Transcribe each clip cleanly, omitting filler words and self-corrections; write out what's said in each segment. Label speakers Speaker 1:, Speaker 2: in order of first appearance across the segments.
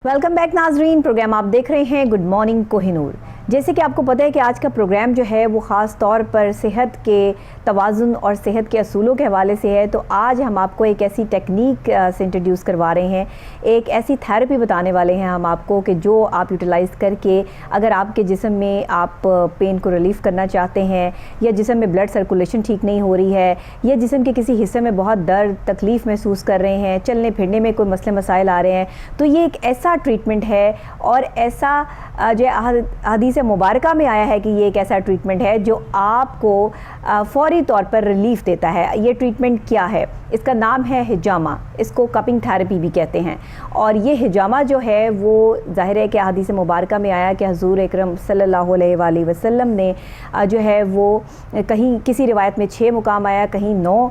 Speaker 1: Welcome back नाजरीन। Programme आप देख रहे हैं गुड मॉर्निंग कोहिनूर। जैसे कि आपको पता है कि आज का प्रोग्राम जो है वो ख़ास तौर पर सेहत के तवाज़ुन और सेहत के असूलों के हवाले से है। तो आज हम आपको एक ऐसी टेक्निक से इंट्रोड्यूस करवा रहे हैं, एक ऐसी थेरेपी बताने वाले हैं हम आपको कि जो आप यूटिलाइज़ करके अगर आपके जिस्म में आप पेन को रिलीफ़ करना चाहते हैं, या जिस्म में ब्लड सर्कुलेशन ठीक नहीं हो रही है, या जिस्म के किसी हिस्से में बहुत दर्द तकलीफ़ महसूस कर रहे हैं, चलने फिरने में कोई मसले मसाइल आ रहे हैं, तो ये एक ऐसा ट्रीटमेंट है और ऐसा जो हदीस मुबारका में आया है कि ये एक ऐसा ट्रीटमेंट है जो आपको फौरी तौर पर रिलीफ देता है। ये ट्रीटमेंट क्या है? इसका नाम है हिजामा। इसको कपिंग थेरेपी भी कहते हैं। और ये हिजामा जो है वो ज़ाहिर है कि हदीस मुबारका में आया कि हज़ूर अकरम सल्लल्लाहु अलैहि वसल्लम ने जो है वो कहीं किसी रिवायत में 6 मुकाम आया, कहीं 9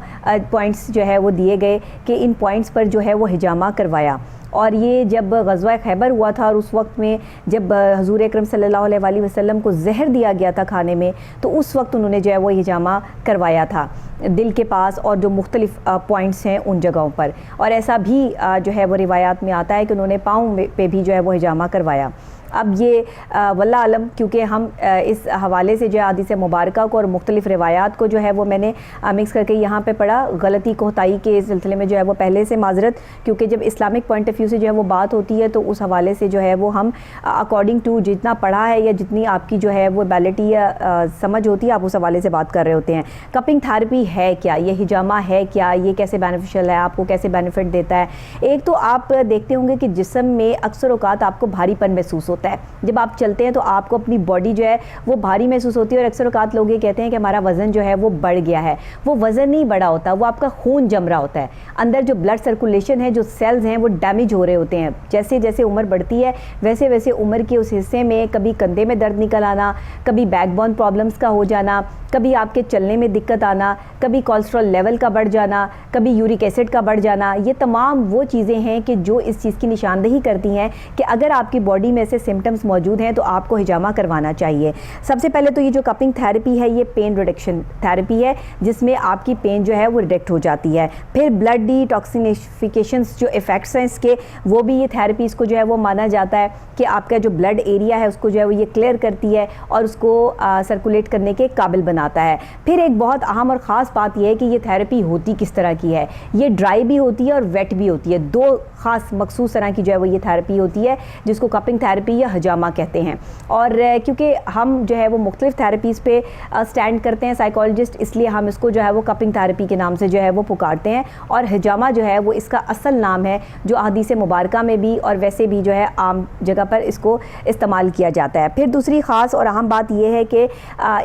Speaker 1: पॉइंट्स जो है वो दिए गए कि इन पॉइंट्स पर जो है वो हिजामा करवाया। और ये जब ग़ज़वा खैबर हुआ था और उस वक्त में जब हज़ूर अकरम सल्लल्लाहु अलैहि वसल्लम को जहर दिया गया था खाने में, तो उस वक्त उन्होंने जो है वो हिजामा करवाया था दिल के पास और जो मुख्तलिफ़ पॉइंट्स हैं उन जगहों पर। और ऐसा भी जो है वो रिवायात में आता है कि उन्होंने पाँव पे भी जो है वो हिजामा करवाया। अब ये वल्लाह आलम, क्योंकि हम इस हवाले से जो है हदीस मुबारका को और मुख्तलिफ़ रिवायात को जो है वो मैंने मिक्स करके यहाँ पे पढ़ा, गलती कोताही के सिलसिले में जो है वो पहले से माजरत, क्योंकि जब इस्लामिक पॉइंट ऑफ व्यू से जो है वो बात होती है तो उस हवाले से जो है वो हम अकॉर्डिंग टू जितना पढ़ा है या जितनी आपकी जो है वो एबिलिटी या समझ होती है, आप उस हवाले से बात कर रहे होते हैं। कपिंग थेरेपी है क्या, ये हिजामा है क्या, ये कैसे बेनिफिशियल है, आपको कैसे बेनिफिट देता है? एक तो आप देखते होंगे कि जिस्म में अक्सर औकात आपको भारीपन महसूस होता है। जब आप चलते हैं तो आपको अपनी बॉडी जो है वो भारी महसूस होती है, और अक्सर औकात लोग ये कहते हैं कि हमारा वज़न जो है वो बढ़ गया है। वो वज़न नहीं बढ़ा होता, वो आपका खून जम रहा होता है। अंदर जो ब्लड सर्कुलेशन है, जो सेल्स हैं वो डैमेज हो रहे होते हैं। जैसे जैसे उम्र बढ़ती है वैसे वैसे उम्र के उस हिस्से में कभी कंधे में दर्द निकल आना, कभी बैकबोन प्रॉब्लम्स का हो जाना, कभी आपके चलने में दिक्कत आना, कभी कोलेस्ट्रॉल लेवल का बढ़ जाना, कभी यूरिक एसिड का बढ़ जाना, ये तमाम वो चीज़ें हैं कि जो इस चीज़ की निशानदेही करती हैं कि अगर आपकी बॉडी में से सिम्टम्स मौजूद हैं तो आपको हिजामा करवाना चाहिए। सबसे पहले तो ये जो कपिंग थेरेपी है ये पेन रिडक्शन थेरेपी है, जिसमें आपकी पेन जो है वो रिडक्ट हो जाती है। फिर ब्लड डिटॉक्सिफिकेशंस जो इफ़ेक्ट्स हैं इसके, वो भी ये थेरेपी इसको जो है वो माना जाता है कि आपका जो ब्लड एरिया है उसको जो है वो ये क्लियर करती है और उसको सर्कुलेट करने के काबिल बनाता है। फिर एक बहुत अहम और ख़ास बात यह है कि ये थेरेपी होती किस तरह की है। ये ड्राई भी होती है और वेट भी होती है। 2 ख़ास मखसूस तरह की जो है वो ये थेरेपी होती है, जिसको कपिंग थेरेपी या हिजामा कहते हैं। और क्योंकि हम जो है वो मुख्तलिफ थेरेपीज़ पे स्टैंड करते हैं साइकोलॉजिस्ट, इसलिए हम इसको जो है वो कपिंग थेरेपी के नाम से जो है वो पुकारते हैं। और हिजामा जो है वो इसका असल नाम है, जो हदीस मुबारका में भी और वैसे भी जो है आम जगह पर इसको इस्तेमाल किया जाता है। फिर दूसरी ख़ास और अहम बात यह है कि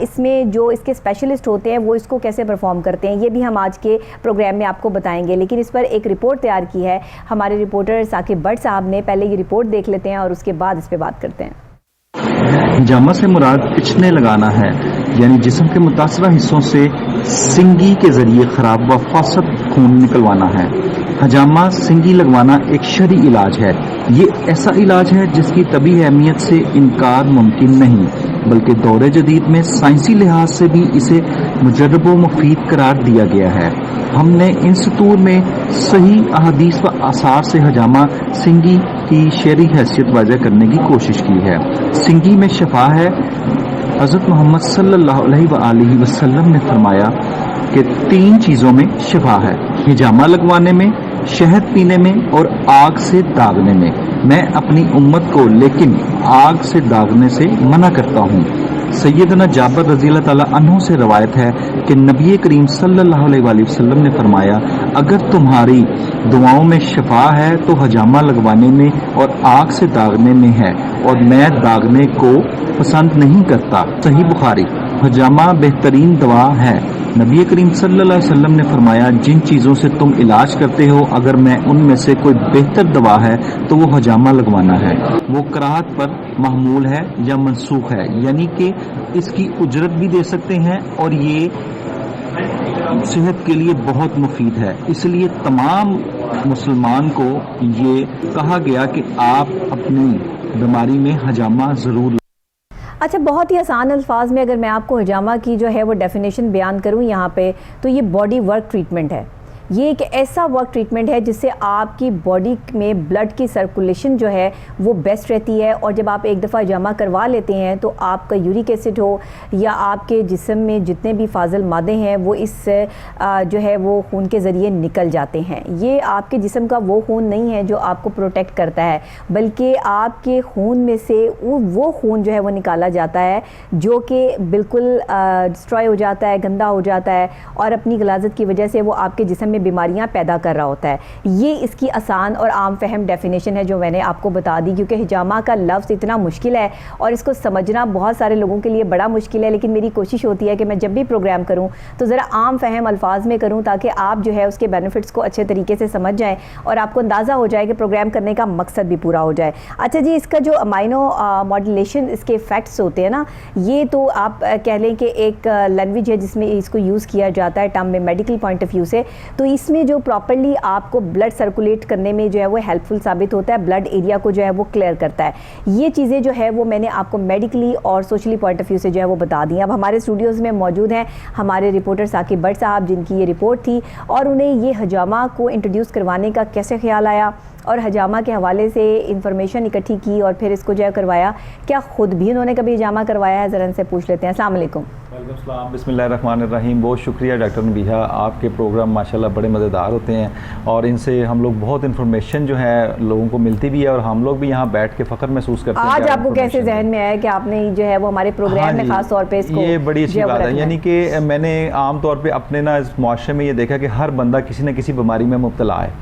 Speaker 1: इसमें जो इसके स्पेशलिस्ट होते हैं वो इसको कैसे परफॉर्म करते हैं, ये भी हम आज के प्रोग्राम में आपको बताएंगे। लेकिन इस पर एक रिपोर्ट तैयार की है हमारे रिपोर्टर साकिब भट्ट साहब ने। पहले ये रिपोर्ट देख लेते हैं और उसके बाद इस पर बात करते हैं।
Speaker 2: हिजामा से मुराद पिछने लगाना है, यानी जिस्म के मुतासरा हिस्सों से सिंगी के जरिए खराब व फासद खून निकलवाना है। हिजामा सिंगी लगवाना एक शरई इलाज है। ये ऐसा इलाज है जिसकी तबी अहमियत से इनकार मुमकिन नहीं, बल्कि दौरे जदीद में साइंसी लिहाज से भी इसे मुजर्रब व मुफीद करार दिया गया है। हमने इन सतूर में सही अहादीस व आसार से हिजामा सिंगी की शरई हैसियत वाज़ह करने की कोशिश की है। सिंगी में शफा है। हज़रत मोहम्मद सल्लल्लाहु अलैहि वसल्लम ने फरमाया कि 3 चीज़ों में शफा है: हिजामा लगवाने में, शहद पीने में और आग से दागने में। मैं अपनी उम्मत को लेकिन आग से दागने से मना करता हूँ। सैयदना जाबर रज़ियल्लाहु ताला अन्हु से रवायत है कि नबी करीम सल्लल्लाहु अलैहि वसल्लम ने फरमाया, अगर तुम्हारी दुआओं में शफा है तो हिजामा लगवाने में और आग से दागने में है, और मैं दागने को पसंद नहीं करता। सही बुखारी। हिजामा बेहतरीन दवा है। नबी करीम सल्लल्लाहु अलैहि वसल्लम ने फरमाया, जिन चीज़ों से तुम इलाज करते हो अगर मैं उनमें से कोई बेहतर दवा है तो वो हिजामा लगवाना है। वो कराहत पर महमूल है या मनसूख है, यानी कि इसकी उजरत भी दे सकते हैं और ये सेहत के लिए बहुत मुफीद है। इसलिए तमाम मुसलमान को ये कहा गया कि आप अपनी बीमारी में हिजामा ज़रूर।
Speaker 1: अच्छा, बहुत ही आसान अल्फाज में अगर मैं आपको हिजामा की जो है वो डेफिनेशन बयान करूँ यहाँ पे, तो ये बॉडी वर्क ट्रीटमेंट है। ये एक ऐसा वर्क ट्रीटमेंट है जिससे आपकी बॉडी में ब्लड की सर्कुलेशन जो है वो बेस्ट रहती है, और जब आप एक दफ़ा जमा करवा लेते हैं तो आपका यूरिक एसिड हो या आपके जिस्म में जितने भी फाजिल मादे हैं वो इस जो है वो खून के ज़रिए निकल जाते हैं। ये आपके जिस्म का वो खून नहीं है जो आपको प्रोटेक्ट करता है, बल्कि आपके खून में से वो खून जो है वो निकाला जाता है जो कि बिल्कुल डिस्ट्रॉय हो जाता है, गंदा हो जाता है, और अपनी गलाजत की वजह से वो आपके जिस्म में बीमारियां पैदा कर रहा होता है। ये इसकी आसान और आम फहम डेफिनेशन है जो मैंने आपको बता दी, क्योंकि हिजामा का लफ्ज़ इतना मुश्किल है और इसको समझना बहुत सारे लोगों के लिए बड़ा मुश्किल है। लेकिन मेरी कोशिश होती है कि मैं जब भी प्रोग्राम करूँ तो ज़रा आम फहम अल्फाज में करूँ ताकि आप जो है उसके बेनिफिट्स को अच्छे तरीके से समझ जाएँ और आपको अंदाज़ा हो जाए कि प्रोग्राम करने का मकसद भी पूरा हो जाए। अच्छा जी, इसका जो अमाइनो मॉड्यूलेशन इसके इफ़ेक्ट्स होते हैं ना, ये तो आप कह लें कि एक लैंग्वेज है जिसमें इसको यूज़ किया जाता है टर्म में मेडिकल पॉइंट ऑफ व्यू से। तो इसमें जो प्रॉपर्ली आपको ब्लड सर्कुलेट करने में जो है वो हेल्पफुल साबित होता है, ब्लड एरिया को जो है वो क्लियर करता है। ये चीज़ें जो है वो मैंने आपको मेडिकली और सोशली पॉइंट ऑफ व्यू से जो है वो बता दी। अब हमारे स्टूडियोज़ में मौजूद हैं हमारे रिपोर्टर साकिब भट्ट साहब, जिनकी ये रिपोर्ट थी और उन्हें ये हजामा को इंट्रोड्यूस करवाने का कैसे ख्याल आया और हजामा के हवाले से इंफॉर्मेशन इकट्ठी की और फिर इसको जो है करवाया। क्या ख़ुद भी उन्होंने कभी हजामा करवाया है, ज़रा इनसे पूछ लेते हैं। अस्सलाम वालेकुम।
Speaker 3: वालेकुम बिस्मिल्लाहिर्रहमानिर्रहीम। बहुत शुक्रिया डॉक्टर नबीहा, आपके प्रोग्राम माशाल्लाह बड़े मज़ेदार होते हैं और इनसे हम लोग बहुत इन्फॉर्मेशन जो है लोगों को मिलती भी है और हम लोग भी यहाँ बैठ के फ़ख्र महसूस करते हैं।
Speaker 1: आज आपको कैसे जहन में आया कि आपने जो है वो हमारे प्रोग्राम में खास तौर पे इसको,
Speaker 3: ये बड़ी अच्छी बात है। यानी कि मैंने आम तौर पे अपने ना इस मुआशरे में ये देखा कि हर बंदा किसी न किसी बीमारी में मुब्तला है,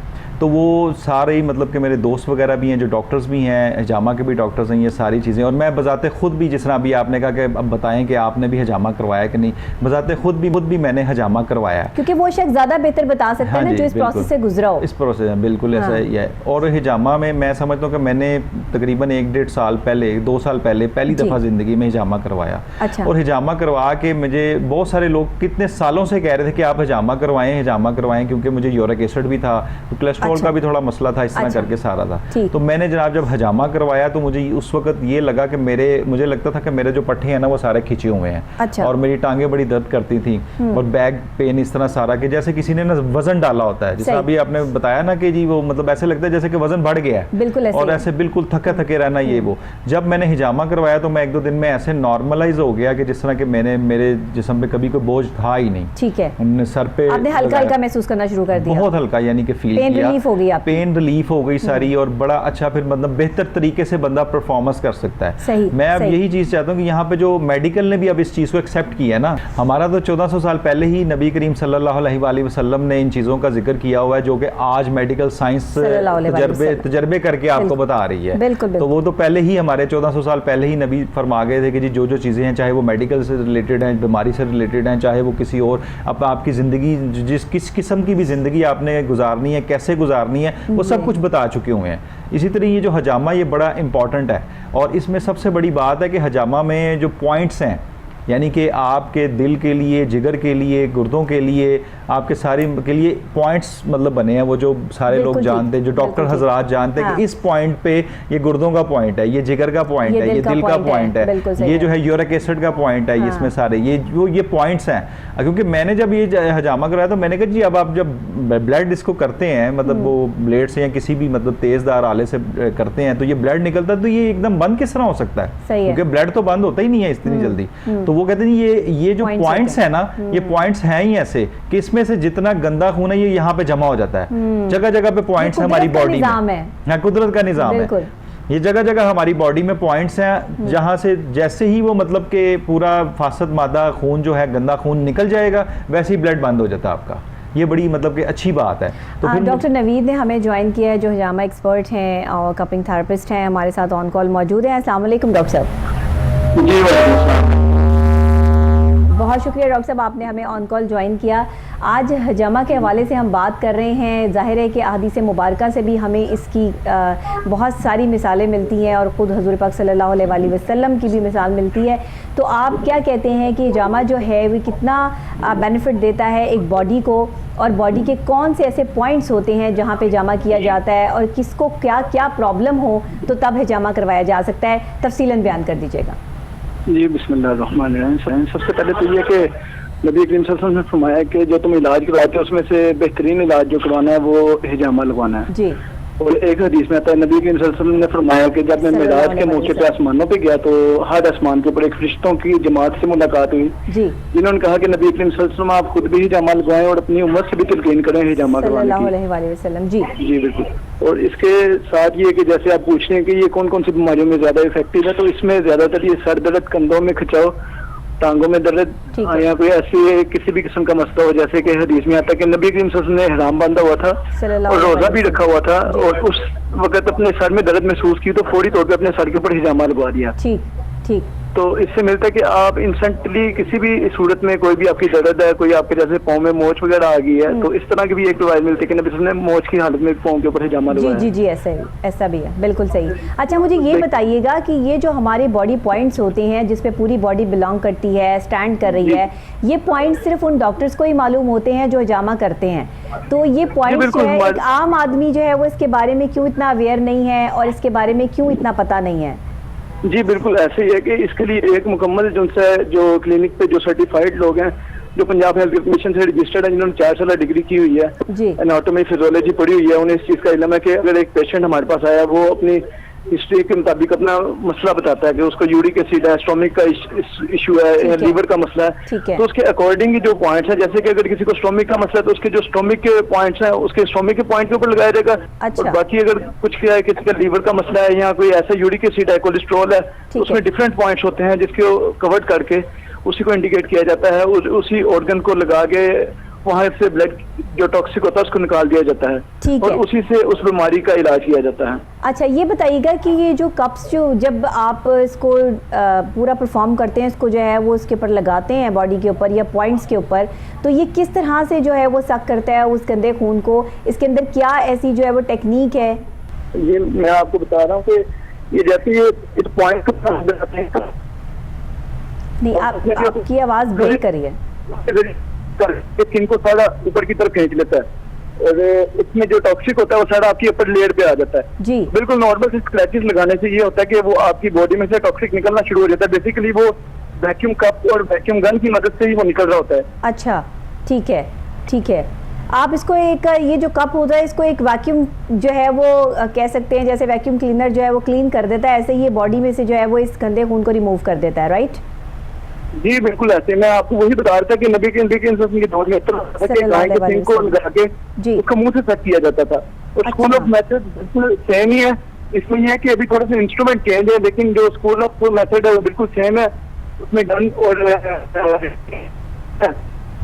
Speaker 3: तो वो सारे ही मतलब कि मेरे दोस्त वगैरह भी हैं जो डॉक्टर्स भी हैं, हजामा के भी डॉक्टर्स हैं, ये सारी चीज़ें। और मैं बजाते ख़ुद भी, जिस तरह अभी आपने कहा कि अब बताएं कि आपने भी हजामा करवाया कि नहीं, बजाते ख़ुद भी मैंने हजामा करवाया,
Speaker 1: क्योंकि वो शख्स ज़्यादा बेहतर बता सकते हैं ना जो इस प्रोसेस से गुजरा हो।
Speaker 3: इस प्रोसेस में बिल्कुल ऐसा ही है। और हजामा में मैं समझता हूँ कि मैंने तकरीबन 1-1.5 साल पहले, 2 साल पहले पहली दफ़ा ज़िंदगी में हजामा करवाया।
Speaker 1: अच्छा।
Speaker 3: और हजामा करवा के मुझे बहुत सारे लोग कितने सालों से कह रहे थे कि आप हजामा करवाएं, क्योंकि मुझे यूरिक एसिड भी था, तो कोलेस्ट्रॉल का भी थोड़ा मसला था, इस तरह करके सारा था। तो मैंने जनाब जब हजामा करवाया तो मुझे उस वक्त ये लगा कि मुझे लगता था कि मेरे जो पट्टे हैं ना वो सारे खिंचे हुए हैं।
Speaker 1: अच्छा।
Speaker 3: और मेरी टांगें बड़ी दर्द करती थी और बैक पेन इस तरह सारा कि जैसे किसी ने ना वजन डाला होता है, जैसे अभी आपने बताया ना कि जी वो मतलब ऐसे लगता है जैसे कि वजन बढ़ गया है,
Speaker 1: बिल्कुल ऐसे,
Speaker 3: और ऐसे बिल्कुल थके थके रहना ये वो। जब मैंने हिजामा करवाया तो मैं 1-2 दिन में ऐसे नॉर्मलाइज हो गया कि जिस तरह के मेरे जिस्म पे कभी कोई बोझ था ही नहीं।
Speaker 1: ठीक है।
Speaker 3: उन्होंने सर पे
Speaker 1: आपने हल्का हल्का महसूस करना शुरू कर दिया,
Speaker 3: बहुत हल्का, यानी कि फील
Speaker 1: पेन रिलीफ हो गई,
Speaker 3: पेन रिलीफ हो गई सारी, और बड़ा अच्छा फिर मतलब बेहतर तरीके से बंदा परफॉर्मेंस कर सकता है।
Speaker 1: सही,
Speaker 3: मैं अब
Speaker 1: सही।
Speaker 3: यही चीज़ चाहता हूँ कि यहाँ पे जो मेडिकल ने भी अब इस चीज़ को एक्सेप्ट किया है ना, हमारा तो 1400 साल पहले ही नबी करीम सल्लल्लाहु अलैहि वसल्लम ने इन चीज़ों का जिक्र किया हुआ है जो कि आज मेडिकल साइंस तजर्बे करके आपको बता रही है।
Speaker 1: बिल्कुल।
Speaker 3: तो वो तो पहले ही हमारे 1400 साल पहले ही नबी फरमा गए थे कि जी जो चीज़ें हैं, चाहे वो मेडिकल से रिलेटेड हैं, बीमारी से रिलेटेड हैं, चाहे वो किसी और आपकी ज़िंदगी किस किस्म की भी ज़िंदगी आपने गुजारनी है, कैसे गुजारनी है, वो सब कुछ बता चुके हुए हैं। इसी तरह ये जो हजामा ये बड़ा इंपॉर्टेंट है, और इसमें सबसे बड़ी बात है कि हजामा में जो पॉइंट्स हैं, यानी कि आपके दिल के लिए, जिगर के लिए, गुर्दों के लिए, आपके सारे के लिए पॉइंट्स मतलब बने हैं, वो जो सारे लोग जानते हैं, जो डॉक्टर हजरात जानते हैं कि इस पॉइंट पे ये गुर्दों का पॉइंट है, ये जिगर का पॉइंट है, ये दिल का पॉइंट है, ये जो है यूरिक एसिड का पॉइंट है, इसमें सारे ये पॉइंट्स हैं। क्योंकि मैंने जब ये हजामा कराया तो मैंने कहा जी अब आप जब ब्लड इसको करते हैं, मतलब वो ब्लेड से या किसी भी मतलब तेजदार आले से करते हैं, तो ये ब्लड निकलता है, तो ये एकदम बंद किस तरह हो सकता है, क्योंकि ब्लड तो बंद होता ही नहीं है इतनी जल्दी। तो वो कहते हैं ये जो पॉइंट्स है ना, ये पॉइंट्स हैं ही ऐसे कि इसमें से जितना गंदा खून है ये यहाँ पे जमा हो जाता है। जगह जगह पे पॉइंट्स है हमारी बॉडी में, हाँ कुदरत का निजाम है। ये जगह जगह हमारी बॉडी में पॉइंट्स हैं जहाँ से जैसे ही वो मतलब कि पूरा फासद मादा खून जो है, गंदा खून निकल जाएगा, वैसे ही ब्लड बंद हो जाता है आपका। ये बड़ी मतलब कि अच्छी बात है। तो
Speaker 1: डॉक्टर नवीद ने हमें ज्वाइन किया है, जो हजामा एक्सपर्ट हैं और कपिंग थेरेपिस्ट हैं, हमारे साथ ऑन कॉल मौजूद हैं। अस्सलाम वालेकुम डॉक्टर साहब।
Speaker 4: जी
Speaker 1: बहुत शुक्रिया डॉक्टर साहब, आपने हमें ऑन कॉल ज्वाइन किया। आज हजामा के हवाले से हम बात कर रहे हैं। ज़ाहिर है कि अहादीस मुबारका से भी हमें इसकी बहुत सारी मिसालें मिलती हैं और ख़ुद हज़ूर पाक सल्लल्लाहु अलैहि वसल्लम की भी मिसाल मिलती है। तो आप क्या कहते हैं कि हजामा जो है वो कितना बेनिफिट देता है एक बॉडी को, और बॉडी के कौन से ऐसे पॉइंट्स होते हैं जहाँ पे हजामा किया जाता है, और किसको क्या क्या प्रॉब्लम हो तो तब हजामा करवाया जा सकता है, तफसीलन बयान कर दीजिएगा।
Speaker 4: जी बिस्मिल्लाहिर्रहमानिर्रहीम। सबसे पहले तो ये कि नबी करीम सल्लल्लाहु अलैहि वसल्लम ने फरमाया कि जो तुम इलाज करवाते हो उसमें से बेहतरीन इलाज जो करवाना है वो हिजामा लगवाना है।
Speaker 1: जी।
Speaker 4: और एक हदीस में आता है नबी करीम सल्लल्लाहु अलैहि वसल्लम ने फरमाया कि जब मैं मेराज के मौके पे आसमानों पे गया तो हर आसमान के ऊपर एक फरिश्तों की जमात से मुलाकात हुई
Speaker 1: जी।
Speaker 4: जिन्होंने कहा कि नबी करीम सल्लल्लाहु अलैहि वसल्लम आप खुद भी हिजामा लगवाएं और अपनी उम्मत से भी तलकीन करें हिजामा करवाने
Speaker 1: सल्लल्लाहु
Speaker 4: की।
Speaker 1: अलैहि वसल्लम। जी
Speaker 4: जी बिल्कुल। और इसके साथ ये कि जैसे आप पूछ रहे हैं कि ये कौन कौन सी बीमारियों में ज्यादा इफेक्टिव है, तो इसमें ज्यादातर ये सर दर्द, कंधों में खिंचाव, टांगों में दर्द,
Speaker 1: ठीक है।
Speaker 4: या कोई ऐसी किसी भी किस्म का मसला हो, जैसे कि हदीस में आता है कि नबी करीम सल्लल्लाहु अलैहि वसल्लम ने हराम बांधा हुआ था
Speaker 1: सल्लल्लाहु
Speaker 4: और
Speaker 1: अलैहि
Speaker 4: रोजा भी
Speaker 1: वसल्लम।
Speaker 4: रखा हुआ था और उस वक्त अपने सर में दर्द महसूस की तो फौरी तौर पे अपने सर के ऊपर हिजामा लगवा दिया।
Speaker 1: ठीक ठीक।
Speaker 4: तो इससे मिलता है कि आप इंस्टेंटली किसी भी सूरत में कोई भी आपकी दर्द है, कोई आपके जैसे पाँव में मोच वगैरह आ गई है, तो इस तरह की भी एक रिवायत मिलती है कि नबी सल्लल्लाहु अलैहि वसल्लम ने मोच की हालत में पाँव के ऊपर हिजामा
Speaker 1: जी
Speaker 4: लगवाया।
Speaker 1: जी जी, ऐसा भी है, बिल्कुल सही। अच्छा मुझे ये बताइएगा कि ये जो हमारे बॉडी पॉइंट्स होते हैं जिस पे पूरी बॉडी बिलोंग करती है, स्टैंड कर रही है, ये पॉइंट्स सिर्फ उन डॉक्टर्स को ही मालूम होते हैं जो हिजामा करते हैं, तो ये पॉइंट्स जो है एक आम आदमी जो है वो इसके बारे में क्यों इतना अवेयर नहीं है और इसके बारे में क्यों इतना पता नहीं है?
Speaker 4: जी बिल्कुल ऐसे ही है कि इसके लिए एक मुकम्मल जो क्लिनिक पे जो सर्टिफाइड लोग हैं, जो पंजाब हेल्थ कमीशन से रजिस्टर्ड है, जिन्होंने 4 साल डिग्री की हुई है, एनाटॉमी फिजियोलॉजी पढ़ी हुई है, उन्हें इस चीज़ का इल्म है कि अगर एक पेशेंट हमारे पास आया वो अपनी हिस्ट्री के मुताबिक अपना मसला बताता है कि उसको यूरिक एसिड है, स्टोमिक का इशू है, लीवर का मसला है, तो उसके अकॉर्डिंग जो पॉइंट्स है, जैसे कि अगर किसी को स्टोमिक का मसला है तो उसके जो स्टोमिक के पॉइंट्स हैं उसके स्टोमिक के पॉइंट के ऊपर लगाया जाएगा।
Speaker 1: अच्छा।
Speaker 4: और बाकी अगर कुछ क्या है, किसी का लीवर का मसला है या कोई ऐसा यूरिक एसिड है, कोलेस्ट्रॉल है, तो उसमें डिफरेंट पॉइंट्स होते हैं जिसको कवर करके उसी को इंडिकेट किया जाता है, उसी ऑर्गन को लगा के वहाँ से ब्लड जो टॉक्सिक होता है उसको निकाल दिया जाता है और उसी से उस बीमारी का इलाज किया जाता है।
Speaker 1: अच्छा ये बताइएगा कि ये जो कप्स जो जब आप इसको पूरा परफॉर्म करते हैं, इसको जो है वो इसके ऊपर लगाते हैं बॉडी के ऊपर या पॉइंट्स के ऊपर, तो ये किस तरह से जो है वो सक करता है उस गंदे खून को? इसके अंदर क्या ऐसी जो है वो टेक्निक है?
Speaker 4: ये मैं आपको बता रहा हूँ कि ये जैसे ये इस पॉइंट
Speaker 1: नहीं, आपकी आवाज़ ब्रेक करी है।
Speaker 4: स्किन को सारा ऊपर की तरफ खींच लेता है और इसमें जो टॉक्सिक होता है वो सारा आपकी अपर लेयर पे आ जाता है।
Speaker 1: जी
Speaker 4: बिल्कुल नॉर्मल से स्क्रैचेस लगाने से ये होता है कि वो आपकी बॉडी में से टॉक्सिक निकलना शुरू हो जाता है। बेसिकली वो वैक्यूम कप और वैक्यूम गन की मदद से ही वो निकल रहा होता है।
Speaker 1: अच्छा ठीक है ठीक है। आप इसको एक ये जो कप होता है इसको एक वैक्यूम जो है वो कह सकते हैं, जैसे वैक्यूम क्लीनर जो है वो क्लीन कर देता है, ऐसे ही ये बॉडी में से जो है वो इस गंदे खून को रिमूव कर देता है, राइट?
Speaker 4: जी बिल्कुल ऐसे। मैं आपको वही बता रहा था कि नबी के दौर में गाय के सिंग को लगा के उसको मुंह से सेट किया जाता था और स्कूल ऑफ मेथड बिल्कुल सेम ही है। इसमें यह है कि अभी थोड़ा सा इंस्ट्रूमेंट चेंज है, लेकिन जो स्कूल ऑफ मेथड है वो बिल्कुल सेम है। उसमें गन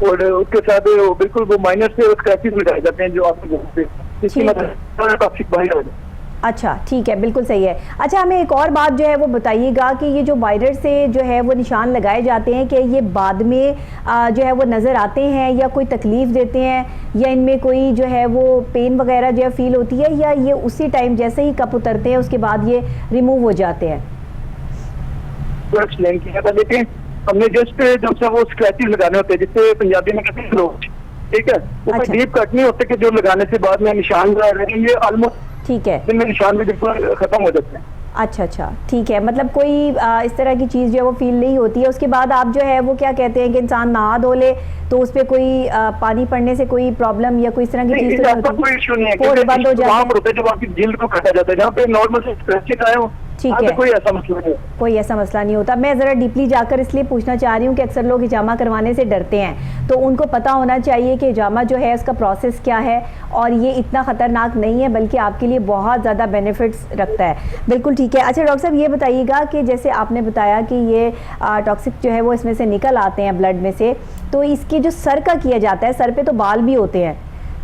Speaker 4: और उसके साथ वो बिल्कुल वो माइनर से स्क्रैचेस लगाए जाते हैं जो आपको इसकी मदद टॉक्सिक बाहर हो जाए।
Speaker 1: अच्छा ठीक है, बिल्कुल सही है। अच्छा हमें एक और बात जो है वो बताइएगा कि ये जो वायरस से जो है वो निशान लगाए जाते हैं, कि ये बाद में जो है वो नज़र आते हैं या कोई तकलीफ़ देते हैं या इनमें कोई जो है वो पेन वगैरह जो है फील होती है, या ये उसी टाइम जैसे ही कप उतरते हैं उसके बाद ये रिमूव हो जाते हैं?
Speaker 4: तो एक्सप्लेन किया था, लेकिन हमने जस्ट जब से वो स्क्रैचेस लगाने होते हैं जिससे पंजाबी में कहते हैं लोग, ठीक है, वो डीप कट नहीं होते कि जो लगाने से बाद में निशान लगा रहे हैं, ये ऑलमोस्ट
Speaker 1: ठीक है
Speaker 4: दिन में निशान भी बिल्कुल खत्म हो जाते हैं।
Speaker 1: अच्छा अच्छा ठीक है, मतलब कोई इस तरह की चीज़ जो है वो फील नहीं होती है। उसके बाद आप जो है वो क्या कहते हैं कि इंसान नहा धो ले तो उस पर कोई पानी पड़ने से कोई प्रॉब्लम या कोई इस तरह की चीज़ तो नहीं होती?
Speaker 4: कोई इशू नहीं है,
Speaker 1: बंद हो जाता है
Speaker 4: जब आपकी जिल्द को काटा जाता है, जहाँ पे नॉर्मल से स्क्रैचेस आए हो,
Speaker 1: ठीक है,
Speaker 4: कोई ऐसा मसला नहीं है।
Speaker 1: कोई ऐसा मसला नहीं होता। मैं ज़रा डीपली जाकर इसलिए पूछना चाह रही हूँ कि अक्सर लोग हिजामा करवाने से डरते हैं, तो उनको पता होना चाहिए कि हिजामा जो है उसका प्रोसेस क्या है और ये इतना ख़तरनाक नहीं है, बल्कि आपके लिए बहुत ज़्यादा बेनिफिट्स रखता है। बिल्कुल ठीक है। अच्छा डॉक्टर साहब ये बताइएगा कि जैसे आपने बताया कि ये टॉक्सिक जो है वो इसमें से निकल आते हैं ब्लड में से, तो इसके जो सर का किया जाता है, सर पे तो बाल भी होते हैं,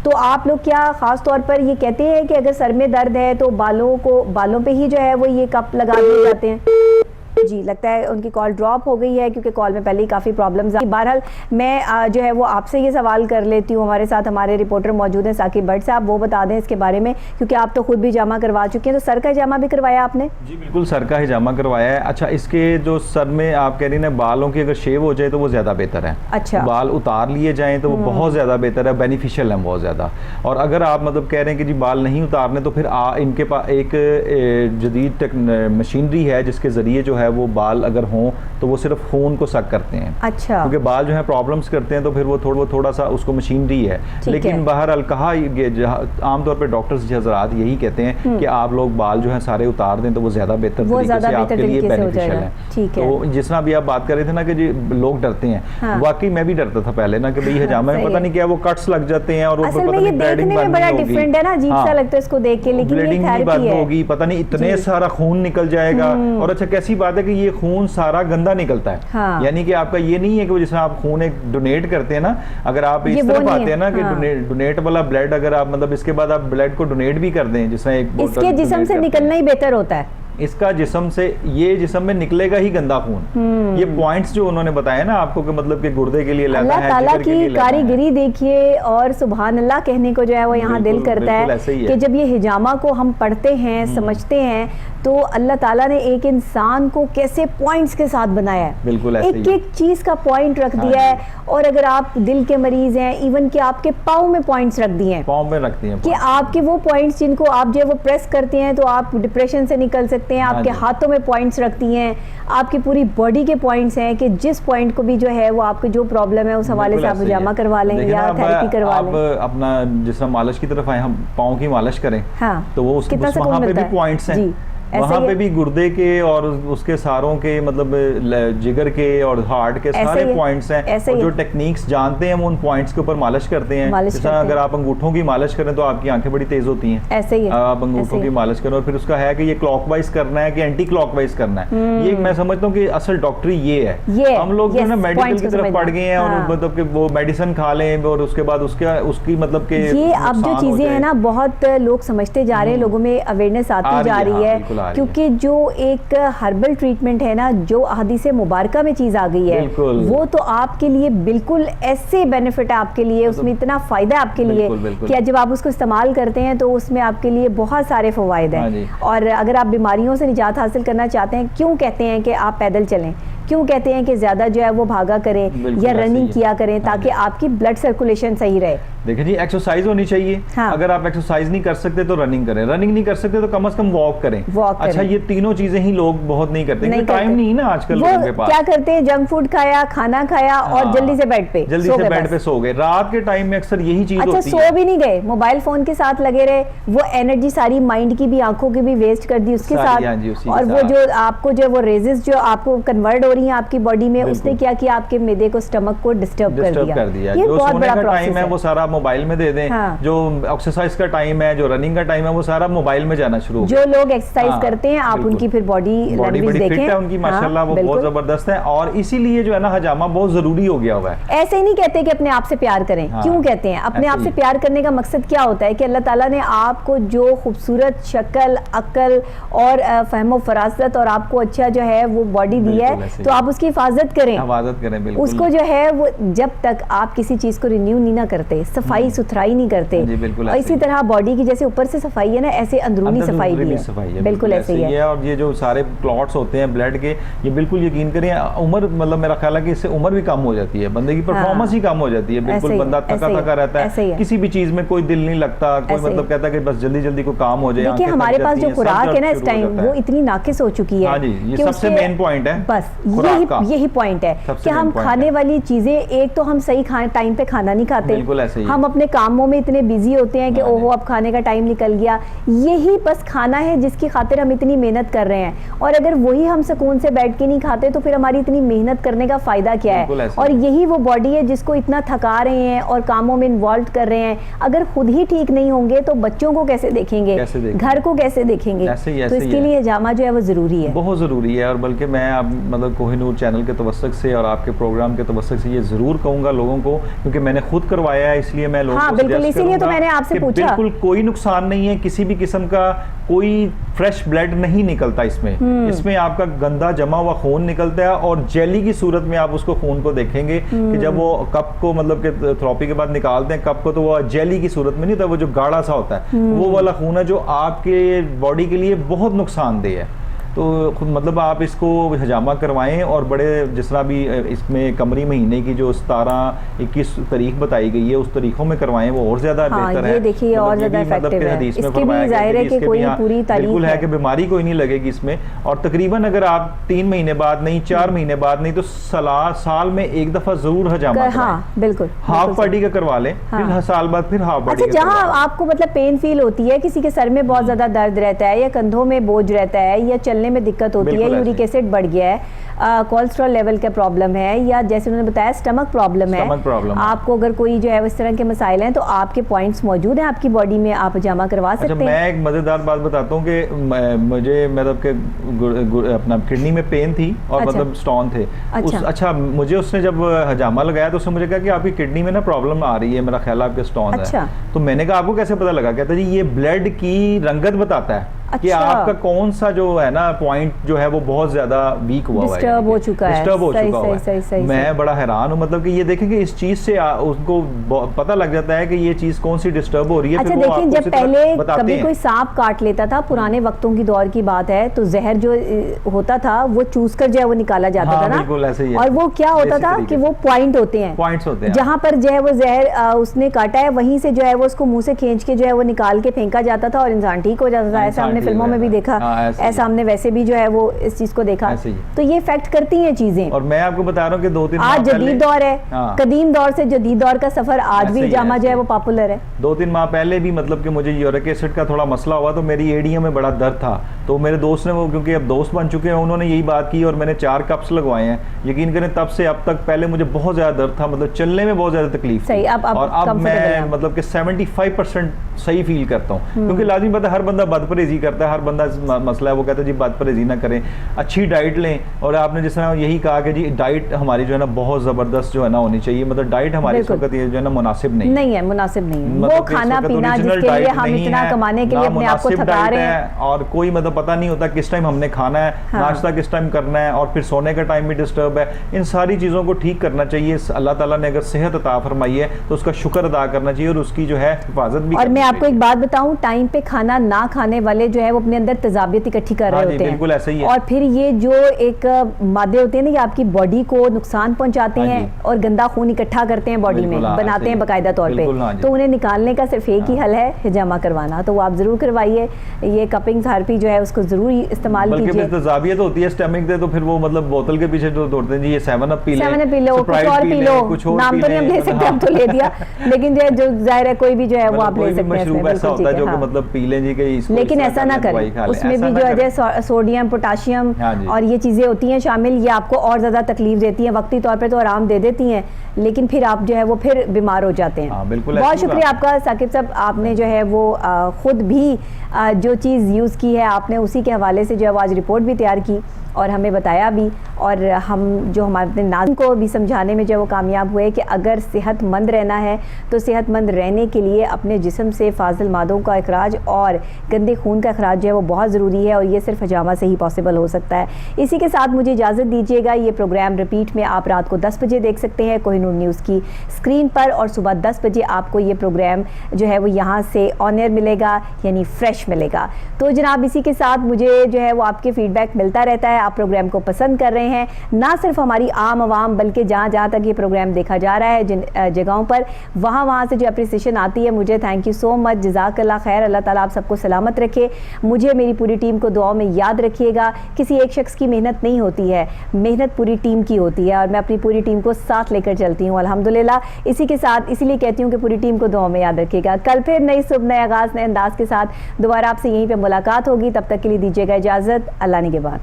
Speaker 1: तो आप लोग क्या ख़ास तौर पर ये कहते हैं कि अगर सर में दर्द है तो बालों पे ही जो है वो ये कप लगा दिए जाते हैं? जी लगता है उनकी कॉल ड्रॉप हो गई है क्योंकि कॉल में पहले ही काफ़ी प्रॉब्लम्स आई। बहरहाल मैं जो है वो आपसे ये सवाल कर लेती हूँ। हमारे साथ हमारे रिपोर्टर मौजूद हैं साकिब भट्ट साहब, वो बता दें इसके बारे में, क्योंकि आप तो खुद भी हिजामा करवा चुके हैं। तो सर का हिजामा भी करवाया आपने?
Speaker 3: जी बिल्कुल, सर का हिजामा करवाया है। अच्छा इसके जो सर में आप कह रही हैं बालों की अगर शेव हो जाए तो वो ज़्यादा बेहतर है।
Speaker 1: अच्छा, बाल
Speaker 3: उतार लिए जाएँ तो वो बहुत ज़्यादा बेहतर है, बेनिफिशियल है बहुत ज़्यादा। और अगर आप मतलब कह रहे हैं कि जी बाल नहीं उतारने, तो फिर इनके पास एक जदीद मशीनरी है जिसके ज़रिए जो है वो बाल अगर हों तो वो सिर्फ खून को सक करते हैं।
Speaker 1: अच्छा।
Speaker 3: क्योंकि बाल जो है प्रॉब्लम्स करते हैं तो फिर वो थोड़ा सा उसको मशीनरी है। लेकिन बहरहाल कहा आमतौर पर डॉक्टर्स हजरात यही कहते हैं कि आप लोग बाल जो है सारे उतार दें तो वो ज्यादा बेहतर तरीके से आपके लिए बेनिफिशियल है। तो जिस तरह अभी आप बात कर रहे थे ना कि जी लोग डरते हैं, वाकई मैं भी डरता था पहले ना कि भाई हजामा में पता नहीं क्या वो कट्स लग जाते हैं और ऊपर पता नहीं ब्लीडिंग
Speaker 1: बड़ा डिफरेंट है ना, अजीब सा लगता है इसको देख के, लेकिन ये थेरेपी है।
Speaker 3: होगी पता नहीं इतने सारा खून निकल जाएगा। और अच्छा कैसी बात है कि ये खून सारा गंदा निकलता है। यानी कि आपका ये नहीं है कि जिसमें आप खून एक डोनेट करते हैं ना, अगर आप इस तरफ आते हैं ना कि डोनेट वाला ब्लड अगर आप मतलब इसके बाद आप ब्लड को डोनेट भी कर दें, जिसमें एक
Speaker 1: इसके जिस्म से निकलना ही बेहतर होता है।
Speaker 3: इसका जिस्म से, ये जिस्म में निकलेगा ही गंदा खून। ये पॉइंट्स जो उन्होंने बताया ना आपको कि मतलब कि गुर्दे के लिए लेना है,
Speaker 1: अल्लाह ताला की कारीगरी देखिए और सुभान अल्लाह कहने को जो है वो यहाँ दिल करता है कि जब ये हिजामा को हम पढ़ते हैं, समझते हैं, तो अल्लाह ताला ने एक इंसान को कैसे पॉइंट्स के साथ बनाया है,
Speaker 3: बिल्कुल
Speaker 1: एक एक चीज का पॉइंट रख दिया है। और अगर आप दिल के मरीज हैं, इवन कि आपके पाँव में पॉइंट्स रख दिए हैं,
Speaker 3: पाँव में रखती हैं
Speaker 1: कि आपके वो पॉइंट्स जिनको आप जो है वो प्रेस करते हैं तो आप डिप्रेशन से निकल सकते हैं। आपके हाथों में पॉइंट्स रखती हैं, आपकी पूरी बॉडी के पॉइंट्स हैं कि जिस पॉइंट को भी जो है वो आपको जो प्रॉब्लम है उस हवाले से आप हिजामा करवा लें या थेरेपी करवा लें।
Speaker 3: आप अपना जिस तरह मालिश की तरफ आए, हम पाँव की मालिश करें तो वो वहाँ पे भी पॉइंट्स हैं, वहाँ पे भी गुर्दे के और उसके सारों के मतलब जिगर के और हार्ट के सारे पॉइंट्स हैं। और जो टेक्निक्स जानते हैं वो उन पॉइंट्स के ऊपर मालिश करते हैं। जैसा अगर आप अंगूठों की मालिश करें तो आपकी आंखें बड़ी तेज होती हैं,
Speaker 1: ऐसे ही
Speaker 3: आप अंगूठों की मालिश करें। और फिर उसका है कि ये क्लॉकवाइज करना है कि एंटी क्लॉकवाइज करना है। ये मैं समझता हूँ कि असल डॉक्टरी ये है। हम लोग जो है मेडिकल की तरफ पढ़ गए हैं और मतलब कि वो मेडिसिन खा लें और उसके बाद उसकी मतलब कि
Speaker 1: ये अब जो चीजें हैं ना बहुत लोग समझते जा रहे हैं, लोगों में अवेयरनेस आती जा रही है, क्योंकि जो एक हर्बल ट्रीटमेंट है ना, जो हदीस मुबारका में चीज आ गई है वो तो आपके लिए बिल्कुल ऐसे बेनिफिट है आपके लिए, उसमें इतना फायदा है आपके लिए कि जब आप उसको इस्तेमाल करते हैं तो उसमें आपके लिए बहुत सारे फवायद हैं। और अगर आप बीमारियों से निजात हासिल करना चाहते हैं, क्यों कहते हैं कि आप पैदल चलें, क्यों कहते हैं कि ज्यादा जो है वो भागा करें या रनिंग किया करें ताकि आपकी ब्लड सर्कुलेशन सही रहे।
Speaker 3: देखिए जी एक्सरसाइज होनी चाहिए। अगर आप एक्सरसाइज नहीं कर सकते तो रनिंग करें, रनिंग नहीं कर सकते तो कम से कम वॉक करें। अच्छा ये तीनों चीजें ही लोग बहुत नहीं करते, टाइम नहीं है ना आजकल लोगों के पास।
Speaker 1: क्या करते हैं, जंक फूड खाया, खाना खाया और जल्दी से बेड पे सो गए।
Speaker 3: रात के टाइम में अक्सर यही चीज
Speaker 1: होती है। सो भी नहीं गए, मोबाइल फोन के साथ लगे रहे, वो एनर्जी सारी माइंड की भी, आंखों की भी वेस्ट कर दी उसके साथ। और वो जो आपको जो वो रेजेस जो आपको कन्वर्ट हो रही है आपकी बॉडी में, उसने क्या किया, आपके मैदे को, स्टमक को डिस्टर्ब कर दिया। ये बहुत बड़ा
Speaker 3: टाइम है वो सारा मोबाइल में दे दें। जो एक्सरसाइज का टाइम है, जो रनिंग का टाइम है, वो सारा मोबाइल में जाना शुरू हो
Speaker 1: गया। जो लोग एक्सरसाइज करते हैं आप उनकी फिर बॉडी
Speaker 3: बड़ी फिट है उनकी माशाल्लाह, वो बहुत जबरदस्त है। और इसीलिए जो है ना हजामा बहुत जरूरी हो गया हुआ है।
Speaker 1: ऐसे ही नहीं कहते कि अपने आप से प्यार करें। क्यों कहते हैं अपने आप से प्यार करने का मकसद क्या होता है कि अल्लाह ताला ने आपको जो खूबसूरत शक्ल, अक्ल और फहमो फरासत और आपको अच्छा जो है वो बॉडी दी है, तो आप उसकी हिफाजत करें,
Speaker 3: बिल्कुल।
Speaker 1: उसको जो है वो जब तक आप किसी चीज को रिन्यू नहीं ना करते, सफाई सुथराई नहीं करते, और इसी तरह बॉडी की जैसे ऊपर से सफाई है ना, ऐसे अंदरूनी सफाई भी है। बिल्कुल ऐसे ही है।
Speaker 3: और ये जो सारे क्लॉट्स होते हैं ब्लड के, ये बिल्कुल यकीन करिए उम्र मतलब मेरा ख्याल है कि इससे उम्र भी कम हो जाती है, बंदे की परफॉर्मेंस ही कम हो जाती है। बिल्कुल बंदा थका थका रहता है, किसी भी चीज में कोई दिल नहीं लगता, कोई मतलब कहता है कि बस जल्दी जल्दी कोई काम हो जाए।
Speaker 1: देखिए हमारे पास जो खुराक है ना इस टाइम वो इतनी नाकिस हो चुकी है।
Speaker 3: ये सबसे मेन पॉइंट है,
Speaker 1: बस यही पॉइंट है कि हम खाने वाली चीजें, एक तो हम सही टाइम पे खाना नहीं खाते, हम अपने कामों में इतने बिजी होते हैं कि ओहो अब खाने का टाइम निकल गया। यही बस खाना है जिसकी खातिर हम इतनी मेहनत कर रहे हैं, और अगर वही हम सुकून से बैठ के नहीं खाते तो फिर हमारी इतनी मेहनत करने का फायदा क्या है। और यही वो बॉडी है जिसको इतना थका रहे हैं और कामों में इन्वॉल्व कर रहे हैं। अगर खुद ही ठीक नहीं होंगे तो बच्चों को कैसे देखेंगे, घर को कैसे देखेंगे। तो इसके लिए हिजामा जो है वो जरूरी है, बहुत
Speaker 3: जरूरी है। और बल्कि मैं मतलब कोहिनूर चैनल के तवस्सुक से और आपके प्रोग्राम के तवस्सुक से ये जरूर कहूंगा लोगों को, क्योंकि मैंने खुद करवाया है, इसलिए मैं लोगों को
Speaker 1: बिल्कुल, इसीलिए तो मैंने आपसे पूछा।
Speaker 3: बिल्कुल कोई नुकसान नहीं है, किसी भी किस्म का कोई फ्रेश ब्लड नहीं निकलता इसमें। इसमें आपका गंदा जमा हुआ खून निकलता है, और जेली की सूरत में आप उसको खून को देखेंगे कि जब वो कप को मतलब कि थेरेपी के बाद निकालते हैं कप को, तो वो जेली की सूरत में नहीं होता, वो जो गाढ़ा सा होता है वो वाला खून है जो आपके बॉडी के लिए बहुत नुकसानदेह है। तो मतलब आप इसको हजामा करवाएं और बड़े जिस तरह भी इसमें कमरी महीने की जो 17-21 तारीख बताई गई है उस तारीखों में करवाएं, वो और ज़्यादा बेहतर है।
Speaker 1: ये देखिए और ज़्यादा इफेक्टिव है। इसके भी ज़ाहिर है कि कोई पूरी तारीख
Speaker 3: बिल्कुल है कि बीमारी कोई नहीं लगेगी इसमें। और तकरीबन अगर आप 3 महीने बाद नहीं, 4 महीने बाद नहीं, तो साल में एक दफ़ा ज़रूर हजामा
Speaker 1: हाँ बिल्कुल
Speaker 3: हाफ बॉडी का करवा लें, फिर साल बाद फिर हाफ बॉडी।
Speaker 1: अच्छा, जहाँ आपको मतलब पेन फील होती है, किसी के सर में बहुत ज्यादा दर्द रहता है या कंधों में बोझ रहता है या चलने में दिक्कत होती है, यूरिक एसिड बढ़ गया है, कोलेस्ट्रॉल लेवल का प्रॉब्लम है, या जैसे उन्होंने बताया स्टमक प्रॉब्लम है, आपको अगर कोई जो है इस तरह के मसाइल हैं तो आपके पॉइंट्स मौजूद हैं आपकी बॉडी में, आप हजामा करवा सकते हैं।
Speaker 3: मैं एक मजेदार बात बताता हूँ कि मुझे मतलब के अपना किडनी में पेन थी और मतलब स्टोन थे। अच्छा, मुझे उसने जब हजामा लगाया तो उसने मुझे कहा कि आपकी किडनी में ना प्रॉब्लम आ रही है, मेरा ख्याल आपके स्टोन है। तो मैंने कहा आपको कैसे पता लगा? कहता जी ये ब्लड की रंगत बताता है कि आपका कौन सा जो है ना पॉइंट जो है वो बहुत ज्यादा वीक हुआ है,
Speaker 1: डिस्टर्ब हो चुका है।
Speaker 3: मैं बड़ा हैरान हूँ, मतलब कि ये देखें कि इस चीज से उसको पता लग जाता है कि ये चीज कौन सी डिस्टर्ब हो रही है।
Speaker 1: अच्छा देखिए, जब पहले कभी कोई सांप काट लेता था, पुराने वक्तों की दौर की बात है, तो जहर जो होता था वो चूस कर जो है वो निकाला जाता था ना,
Speaker 3: बिल्कुल ऐसे ही।
Speaker 1: और वो क्या होता था कि वो पॉइंट होते हैं, जहाँ पर जो है वो जहर उसने काटा है वहीं से जो है वो उसको मुंह से खींच के जो है वो निकाल के फेंका जाता था और इंसान ठीक हो जाता था। ऐसा हमने फिल्मों में भी देखा, ऐसा हमने वैसे भी जो है वो इस चीज को देखा। तो ये इफेक्ट करती हैं चीजें।
Speaker 3: और मैं आपको बता रहा हूँ कि 2-3
Speaker 1: आज जदीद दौर है, कदीम दौर से जदीद दौर का सफर आज भी हजामा जो है वो पॉपुलर है।
Speaker 3: 2-3 माह पहले भी मतलब कि मुझे यूरिक एसिड का थोड़ा मसला हुआ तो मेरी एडियम में बड़ा दर्द था, तो मेरे दोस्त ने वो, क्योंकि अब दोस्त बन चुके हैं, उन्होंने यही बात की और मैंने 4 कप्स लगवाए हैं। यकीन करें तब से अब तक, पहले मुझे बहुत ज्यादा दर्द था, मतलब चलने में बहुत ज्यादा तकलीफ थी, और अब मैं मतलब कि 75% सही फील करता हूँ। क्योंकि लाजमी बात है, हर बंदा बदपरहेजी करता है, हर बंदा मसला है वो कहता है जी बदपरहेजी ना करें, अच्छी डाइट लें। और आपने जिस तरह यही कहा कि जी डाइट हमारी जो है ना बहुत ज़बरदस्त जो है ना होनी चाहिए, मतलब डाइट हमारी इस वक्त ये जो है ना मुनासिब नहीं है,
Speaker 1: मुनासिब नहीं है। वो खाना पीना जिसके लिए हम इतना कमाने के लिए अपने आप को थका रहे हैं,
Speaker 3: और कोई मतलब पता नहीं होता किस टाइम हमने खाना है, नाश्ता किस टाइम करना है, और फिर सोने का टाइम भी डिस्टर्ब है। इन सारी चीज़ों को ठीक करना चाहिए। अल्लाह ताला ने अगर सेहत अता फरमाई है तो उसका शुक्र अदा करना चाहिए और उसकी जो है हिफाजत भी।
Speaker 1: और मैं आपको एक बात बताऊं, टाइम पे खाना ना खाने वाले जो है वो अपने अंदर तेजाबियत इकट्ठी कर रहे होते हैं,
Speaker 3: बिल्कुल ऐसा ही है।
Speaker 1: और फिर ये जो एक मादे होते हैं ना, ये आपकी बॉडी को नुकसान पहुंचाते हैं और गंदा खून इकट्ठा करते हैं बॉडी में, बनाते हैं बाकायदा तौर पे। तो उन्हें निकालने का सिर्फ एक ही हल है, हिजामा करवाना। तो वो आप जरूर करवाइए। ये कपिंग थेरेपी जो है उसको जरूर इस्तेमाल कीजिए।
Speaker 3: तेजाबियत होती है स्टमक से, तो फिर वो मतलब बोतल के पीछे जो दौड़ते हैं जी ये 7 अप पी लो,
Speaker 1: कुछ और पी लो, नाम तो नहीं हम ले सकते, हम तो ले दिया, लेकिन जो जाहिर है कोई भी जो है वो आप ले सकते हैं।
Speaker 3: मतलब पी लें जी कि,
Speaker 1: लेकिन ऐसा ना करें, उसमें भी जो है सोडियम, पोटाशियम और ये चीजें होती हैं शामिल, ये आपको और ज्यादा तकलीफ देती हैं। वक्ती तौर पे तो आराम दे देती हैं, लेकिन फिर आप जो है वो फिर बीमार हो जाते हैं। बहुत शुक्रिया आपका साकिब साहब, आपने जो है वो खुद भी जो चीज़ यूज़ की है आपने उसी के हवाले से जो है वो आज रिपोर्ट भी तैयार की और हमें बताया भी, और हम जो हमारे नाज़रीन को भी समझाने में जो वो कामयाब हुए कि अगर सेहतमंद रहना है तो सेहतमंद रहने के लिए अपने जिस्म से फाजिल मादों का अखराज और गंदे खून का अखराज जो है वो बहुत ज़रूरी है, और ये सिर्फ हजामा से ही पॉसिबल हो सकता है। इसी के साथ मुझे इजाज़त दीजिएगा। ये प्रोग्राम रिपीट में आप रात को 10 बजे देख सकते हैं कोहिनूर न्यूज़ की स्क्रीन पर, और सुबह 10 बजे आपको ये प्रोग्राम जो है वो यहाँ से ऑन एयर मिलेगा, यानी फ्रेश मिलेगा। तो जनाब इसी के साथ मुझे जो है वो आपके फीडबैक मिलता रहता है, आप प्रोग्राम को पसंद कर रहे हैं, ना सिर्फ हमारी आम आवाम बल्कि जहाँ जहाँ तक ये प्रोग्राम देखा जा रहा है, जिन जगहों पर वहाँ से जो अप्रिसिएशन आती है, मुझे थैंक यू सो मच, जज़ाकल्लाह खैर। अल्लाह ताला आप सबको सलामत रखे, मुझे मेरी पूरी टीम को दुआओं में याद रखिएगा। किसी एक शख्स की मेहनत नहीं होती है, मेहनत पूरी टीम की होती है, और मैं अपनी पूरी टीम को साथ लेकर चलती हूँ अल्हम्दुलिल्लाह। इसी के साथ इसीलिए कहती हूँ कि पूरी टीम को दुआओं में याद रखिएगा। कल फिर नई सुबह, नए आगाज़, नए अंदाज के साथ दोबारा आपसे यहीं पर मुलाकात होगी। तब तक के लिए दीजिएगा इजाज़त। अल्लाह ने के बाद।